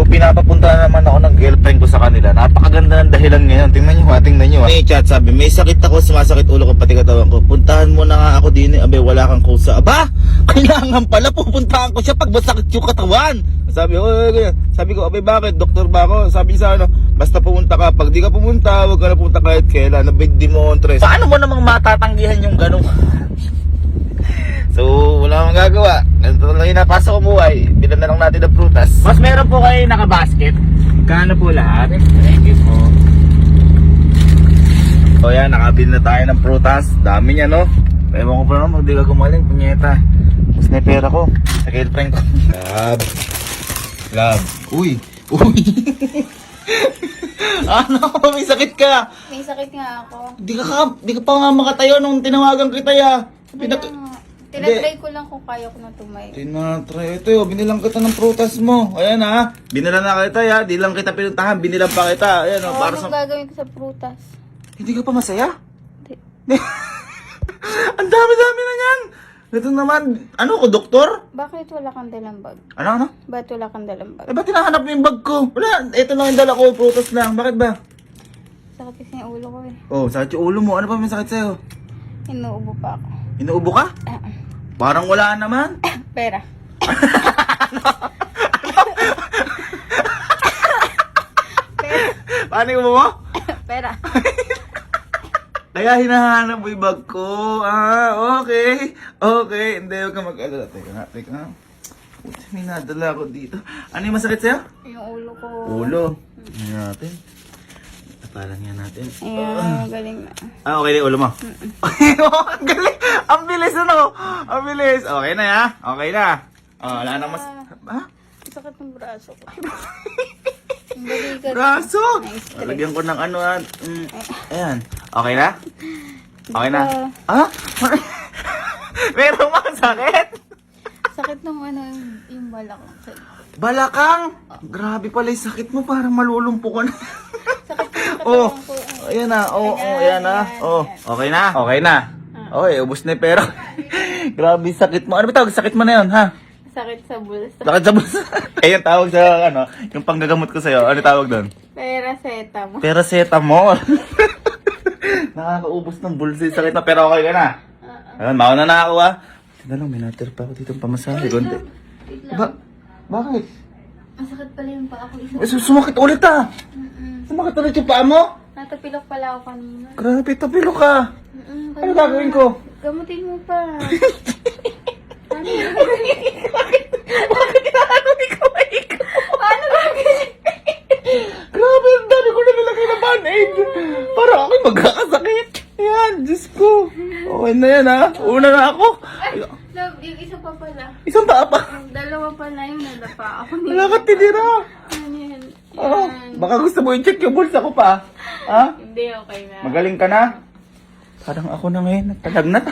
kung pinapapunta naman ako ng girlfriend ko sa kanila, napakaganda ng dahilan ngayon. Tingnan nyo ha. May chat sabi, may sakit ako, sumasakit ulo ko pati katawan ko. Puntahan mo na nga ako din, abe wala kang kusa. Aba, kailangan pala pupuntahan ko siya pag masakit yung katawan. Sabi, ganyan. Sabi ko, abe bakit? Doktor ba ako? Sabi niya sa ano, basta pumunta ka. Pag di ka pumunta, huwag ka na pumunta kahit kailan. Nabig demontres. Paano mo namang matatanggihan yung ganun? So, wala akong gagawa. Ganito lang yung napasok ko buhay. Bilan na lang natin ng prutas. Mas meron po kayo nakabasket. Magkano po lahat? Thank you po. So yan, nakabili na tayo ng prutas. Dami niya, no? Ewan ko pa naman, hindi ka gumaling, punyeta. Mas na yung pera ko. Sa girlfriend ko. Love. Uy. Ano? May sakit ka. May sakit nga ako. Di ka pa nga makatayo nung tinawagan kita ya. Tinatry ko lang kung kaya ko na tumayo. Tinatry. Ito yun, binilang kita ng prutas mo. Ayan ha. Binila na kita ya. Di lang kita pinuntahan, binilang pa kita. Ayan o. Ano gagawin ko sa prutas? Hindi ka pa masaya? Hindi. Ang dami-dami na yan. Ito naman, ano ko, doktor? Bakit wala kang dalang bag? Ano? Bakit wala kang dalang bag? Eh, ba't hinahanap mo yung bag ko? Wala, ito lang yung dala ko, prutas lang. Bakit ba? Sakit kasi yung ulo ko eh. Oh, sakit yung ulo mo. Ano pa may sakit sa'yo? Inuubo pa ako. Inuubo ka? Parang wala naman. Pera. Paano yung ubo mo? Pera. Kaya hinahanap mo yung bag ko. Ah, okay. Okay. Hindi, huwag ka mag-alala. Teka nga. Puti, may nadala ko dito. Ano yung masakit sa'yo? Yung ulo ko. Ulo. Ano natin? Tapalan nga natin. Ayan, galing na. Ah, okay na yung ulo mo? Ang galing. Ang bilis ano? Ang bilis. Okay na ya? Okay na. Oh, wala nang mas... Ha? Sakit ng braso ko. Ang balikat. Braso! Nice. Lagyan ko ng ano ha. Ayan. Okay na? Okay na? Ah. Ah? Meron mga sakit? Sakit ng ano, yung balak. Balakang! Grabe pala yung sakit mo. Parang malulumpo ka na. Sakit ng Oh, katawan ko. ayan na. Oh, Ayan, ayan na. ayan, Oh, ayan. okay na? Okay na. Okay, ubos na yung pera. Grabe yung sakit mo. Ano ba tawag? Sakit mo na yun, ha? Sakit sa bulsa. Sakit sa bulsa. Eh, yung tawag sa, ano, yung panggagamot ko sa'yo. Ano tawag doon? Paracetamol. Paracetamol. Nakakaubos ng bulsa yung sakit mo. Pero okay ka na. Ayun, mauna na ako, ha? Tignan lang, may natir pa ako dito pamasahe. Konti. Bakit? Masakit pala yung paa ko. Eh, sumakit ulit, ha? Sumakit ulit yung paa mo? Natapilok pala ako kanina. Grabe, tapilo ka. Ano gagawin ko? Gamutin mo pa. Ano? Bakit gagawin ko ba ikaw? Paano gagawin? Grabe, ang dami ko na nilagay na band-aid. Parang ako'y magkakasakit. Yan, Diyos ko. Okay na yan, ha? Una na ako. Love, yung isa pa pala. Isang paa pa. Yung dalawa pa na yung nadapa ako. Wala ka tinira. Ano yan? Oh, Yan. baka gusto mo i-check yung bulsa ko pa. Ha? Hindi, okay na. Magaling ka na? Parang ako na ngayon, nagtalagnat.